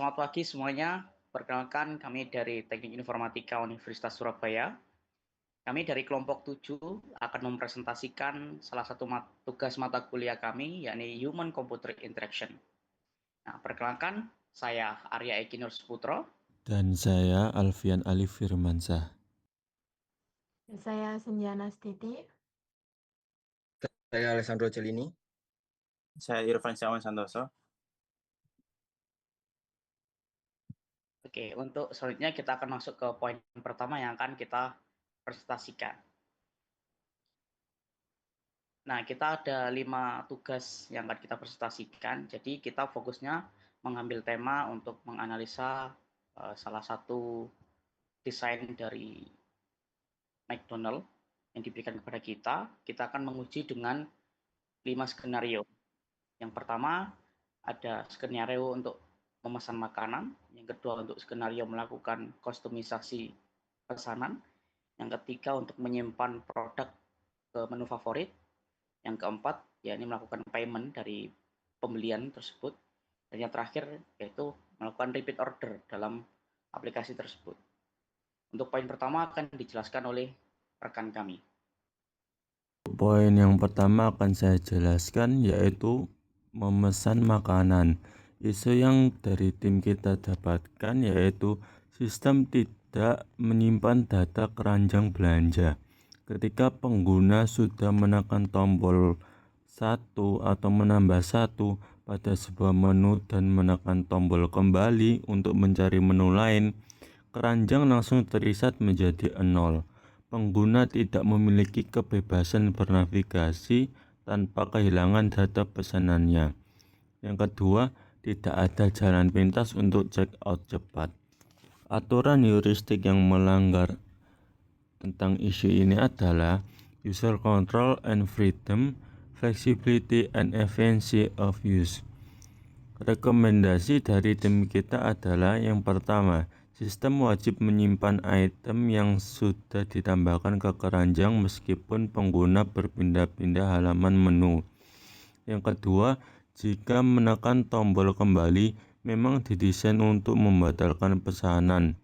Selamat pagi semuanya. Perkenalkan, kami dari Teknik Informatika Universitas Surabaya. Kami dari kelompok 7 akan mempresentasikan salah satu tugas mata kuliah kami, yakni Human Computer Interaction. Nah, perkenalkan, saya Arya Eki Nur Sputro. Dan saya Alfian Ali Firmansyah. Saya Senjana Stiti. Saya Alessandro Cellini. Saya Irfan Syawan Santoso. Oke, untuk selanjutnya kita akan masuk ke poin pertama yang akan kita presentasikan. Nah, kita ada 5 tugas yang akan kita presentasikan. Jadi kita fokusnya mengambil tema untuk menganalisa salah satu desain dari McDonald yang diberikan kepada kita. Kita akan menguji dengan 5 skenario. Yang pertama ada skenario untuk memesan makanan, yang kedua untuk skenario melakukan kustomisasi pesanan, yang ketiga untuk menyimpan produk ke menu favorit, yang keempat yakni melakukan payment dari pembelian tersebut, dan yang terakhir yaitu melakukan repeat order dalam aplikasi tersebut. Untuk poin pertama akan dijelaskan oleh rekan kami. Poin yang pertama akan saya jelaskan yaitu memesan makanan. Isu yang dari tim kita dapatkan yaitu sistem tidak menyimpan data keranjang belanja. Ketika pengguna sudah menekan tombol 1 atau menambah 1 pada sebuah menu dan menekan tombol kembali untuk mencari menu lain, keranjang langsung tereset menjadi 0. Pengguna tidak memiliki kebebasan bernavigasi tanpa kehilangan data pesanannya. Yang kedua, tidak ada jalan pintas untuk check out cepat. Aturan heuristik yang melanggar tentang isu ini adalah user control and freedom, flexibility and efficiency of use. Rekomendasi dari tim kita adalah yang pertama, sistem wajib menyimpan item yang sudah ditambahkan ke keranjang meskipun pengguna berpindah-pindah halaman menu. Yang kedua, jika menekan tombol kembali, memang didesain untuk membatalkan pesanan.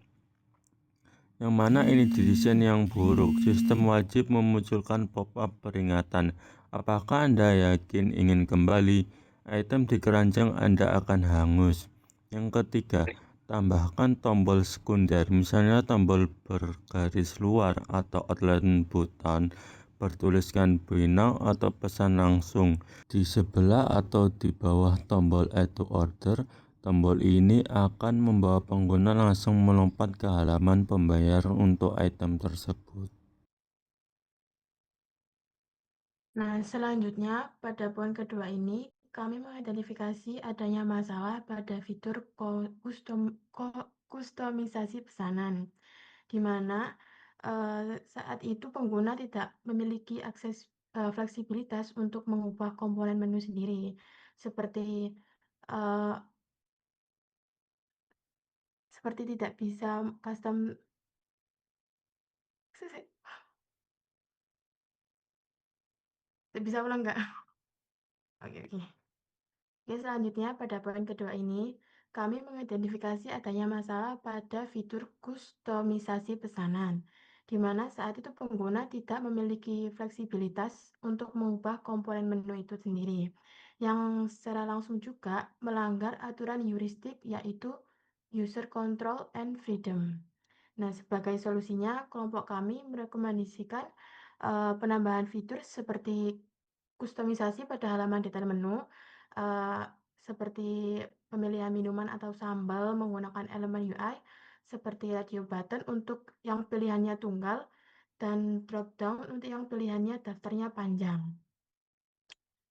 Yang mana ini didesain yang buruk. Sistem wajib memunculkan pop-up peringatan. Apakah Anda yakin ingin kembali? Item di keranjang Anda akan hangus. Yang ketiga, tambahkan tombol sekunder, misalnya tombol bergaris luar atau outline button bertuliskan buy now atau pesan langsung. Di sebelah atau di bawah tombol add to order, tombol ini akan membawa pengguna langsung melompat ke halaman pembayaran untuk item tersebut. Nah, selanjutnya pada poin kedua ini kami mengidentifikasi adanya masalah pada fitur kustomisasi pesanan, di mana saat itu pengguna tidak memiliki akses fleksibilitas untuk mengubah komponen menu sendiri, seperti tidak bisa custom. Bisa ulang nggak? Oke. Oke, selanjutnya pada poin kedua ini, kami mengidentifikasi adanya masalah pada fitur kustomisasi pesanan, di mana saat itu pengguna tidak memiliki fleksibilitas untuk mengubah komponen menu itu sendiri, yang secara langsung juga melanggar aturan heuristik yaitu user control and freedom. Nah, sebagai solusinya, kelompok kami merekomendasikan penambahan fitur seperti kustomisasi pada halaman detail menu, seperti pemilihan minuman atau sambal menggunakan elemen UI seperti radio button untuk yang pilihannya tunggal dan drop down untuk yang pilihannya daftarnya panjang.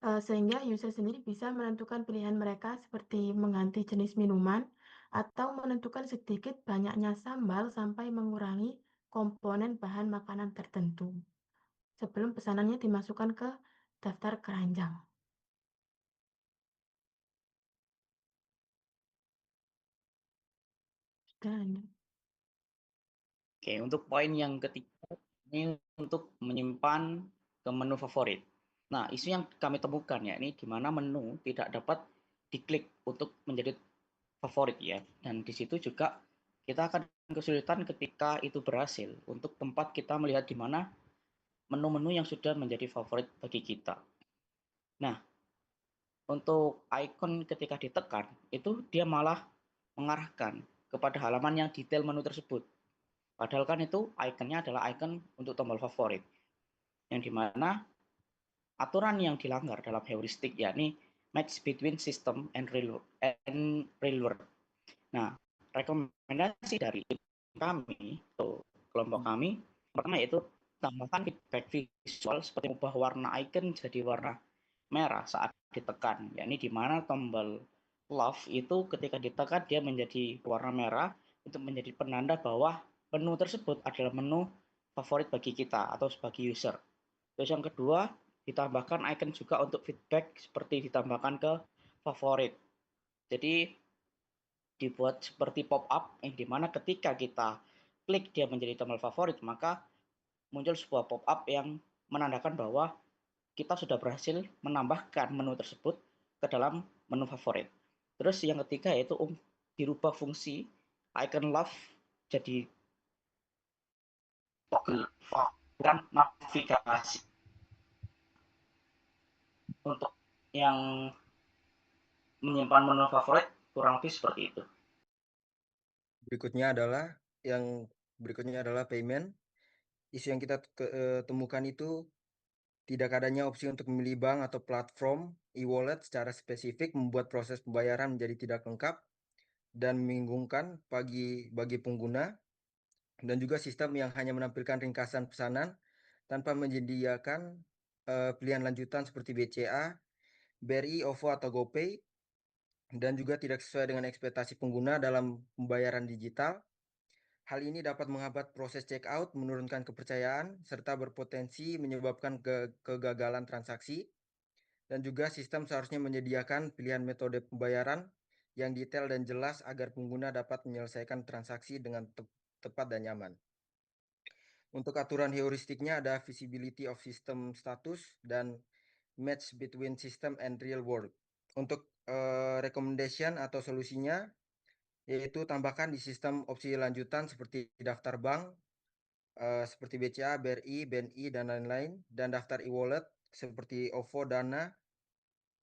Sehingga user sendiri bisa menentukan pilihan mereka seperti mengganti jenis minuman atau menentukan sedikit banyaknya sambal sampai mengurangi komponen bahan makanan tertentu sebelum pesanannya dimasukkan ke daftar keranjang. Oke, untuk poin yang ketiga ini untuk menyimpan ke menu favorit. Nah, isu yang kami temukan ya ini di mana menu tidak dapat diklik untuk menjadi favorit ya. Dan di situ juga kita akan kesulitan ketika itu berhasil untuk tempat kita melihat di mana menu-menu yang sudah menjadi favorit bagi kita. Nah, untuk icon ketika ditekan, itu dia malah mengarahkan kepada halaman yang detail menu tersebut. Padahal kan itu ikonnya adalah icon untuk tombol favorit. Yang dimana aturan yang dilanggar dalam heuristik yakni match between system and real world. Nah, rekomendasi dari kami, kelompok kami, pertama yaitu tambahkan feedback visual seperti ubah warna icon jadi warna merah saat ditekan, yakni di mana tombol love itu ketika ditekan dia menjadi warna merah untuk menjadi penanda bahwa menu tersebut adalah menu favorit bagi kita atau sebagai user. Terus yang kedua, ditambahkan icon juga untuk feedback seperti ditambahkan ke favorit. Jadi dibuat seperti pop up yang dimana ketika kita klik dia menjadi tombol favorit, maka muncul sebuah pop up yang menandakan bahwa kita sudah berhasil menambahkan menu tersebut ke dalam menu favorit. Terus yang ketiga yaitu dirubah fungsi icon love jadi toggle, bukan navigasi. Untuk yang menyimpan menu favorit kurang lebih seperti itu. Berikutnya adalah payment. Isu yang kita temukan itu tidak adanya opsi untuk memilih bank atau platform e-wallet secara spesifik membuat proses pembayaran menjadi tidak lengkap dan membingungkan bagi pengguna, dan juga sistem yang hanya menampilkan ringkasan pesanan tanpa menyediakan pilihan lanjutan seperti BCA, BRI, OVO, atau GoPay, dan juga tidak sesuai dengan ekspektasi pengguna dalam pembayaran digital. Hal ini dapat menghambat proses checkout, menurunkan kepercayaan, serta berpotensi menyebabkan kegagalan transaksi. Dan juga sistem seharusnya menyediakan pilihan metode pembayaran yang detail dan jelas agar pengguna dapat menyelesaikan transaksi dengan tepat dan nyaman. Untuk aturan heuristiknya ada visibility of system status dan match between system and real world. Untuk recommendation atau solusinya, yaitu tambahkan di sistem opsi lanjutan seperti daftar bank, seperti BCA, BRI, BNI, dan lain-lain, dan daftar e-wallet seperti OVO, Dana,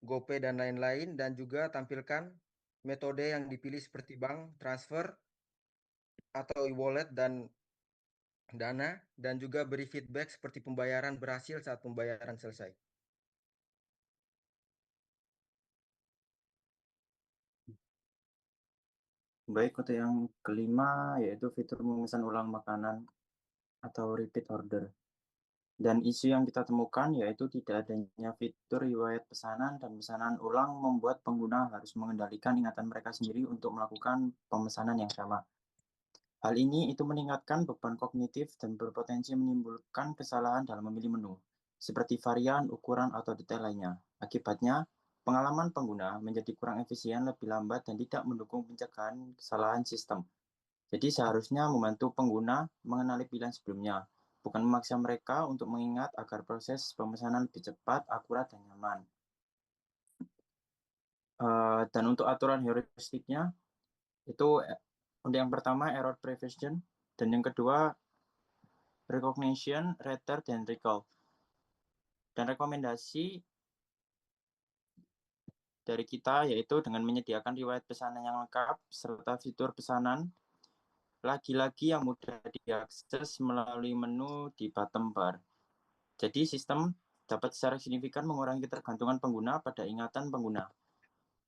GoPay, dan lain-lain, dan juga tampilkan metode yang dipilih seperti bank, transfer, atau e-wallet, dan Dana, dan juga beri feedback seperti pembayaran berhasil saat pembayaran selesai. Baik, untuk yang kelima yaitu fitur memesan ulang makanan atau repeat order. Dan isu yang kita temukan yaitu tidak adanya fitur riwayat pesanan dan pesanan ulang membuat pengguna harus mengendalikan ingatan mereka sendiri untuk melakukan pemesanan yang sama. Hal ini itu meningkatkan beban kognitif dan berpotensi menimbulkan kesalahan dalam memilih menu, seperti varian, ukuran, atau detail lainnya. Akibatnya, pengalaman pengguna menjadi kurang efisien, lebih lambat, dan tidak mendukung pencegahan kesalahan sistem. Jadi seharusnya membantu pengguna mengenali pilihan sebelumnya, bukan memaksa mereka untuk mengingat agar proses pemesanan lebih cepat, akurat, dan nyaman. Dan untuk aturan heuristiknya, itu untuk yang pertama error prevention, dan yang kedua recognition, return, dan recall. Dan rekomendasi dari kita yaitu dengan menyediakan riwayat pesanan yang lengkap serta fitur pesanan lagi-lagi yang mudah diakses melalui menu di bottom bar. Jadi sistem dapat secara signifikan mengurangi ketergantungan pengguna pada ingatan pengguna.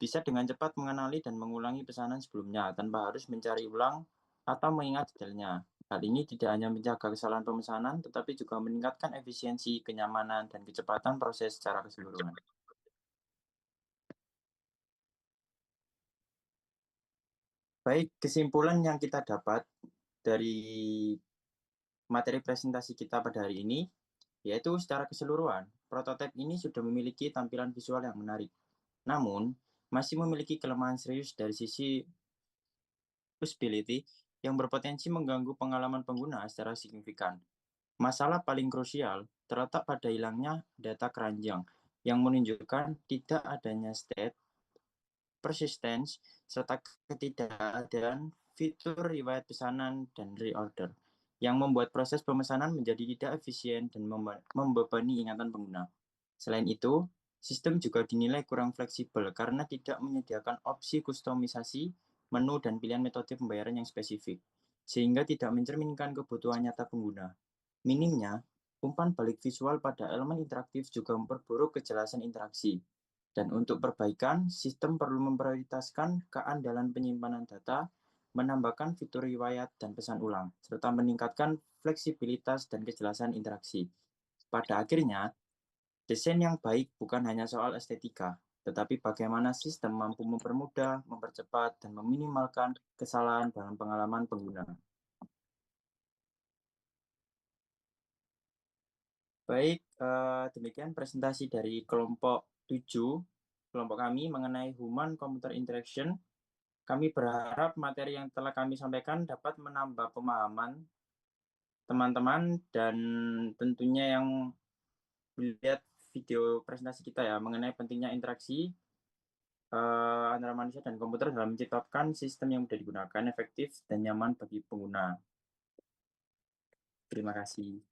Bisa dengan cepat mengenali dan mengulangi pesanan sebelumnya tanpa harus mencari ulang atau mengingat detailnya. Hal ini tidak hanya menjaga kesalahan pemesanan, tetapi juga meningkatkan efisiensi, kenyamanan, dan kecepatan proses secara keseluruhan. Baik, kesimpulan yang kita dapat dari materi presentasi kita pada hari ini, yaitu secara keseluruhan, prototipe ini sudah memiliki tampilan visual yang menarik. Namun, masih memiliki kelemahan serius dari sisi usability yang berpotensi mengganggu pengalaman pengguna secara signifikan. Masalah paling krusial terletak pada hilangnya data keranjang yang menunjukkan tidak adanya state persistence, serta ketidakadaan fitur riwayat pesanan dan reorder, yang membuat proses pemesanan menjadi tidak efisien dan membebani ingatan pengguna. Selain itu, sistem juga dinilai kurang fleksibel karena tidak menyediakan opsi kustomisasi, menu, dan pilihan metode pembayaran yang spesifik, sehingga tidak mencerminkan kebutuhan nyata pengguna. Minimnya, umpan balik visual pada elemen interaktif juga memperburuk kejelasan interaksi. Dan untuk perbaikan, sistem perlu memprioritaskan keandalan penyimpanan data, menambahkan fitur riwayat dan pesan ulang, serta meningkatkan fleksibilitas dan kejelasan interaksi. Pada akhirnya, desain yang baik bukan hanya soal estetika, tetapi bagaimana sistem mampu mempermudah, mempercepat, dan meminimalkan kesalahan dalam pengalaman pengguna. Baik, demikian presentasi dari kelompok 7, kelompok kami mengenai Human Computer Interaction. Kami berharap materi yang telah kami sampaikan dapat menambah pemahaman teman-teman dan tentunya yang melihat video presentasi kita ya mengenai pentingnya interaksi antara manusia dan komputer dalam menciptakan sistem yang mudah digunakan, efektif, dan nyaman bagi pengguna. Terima kasih.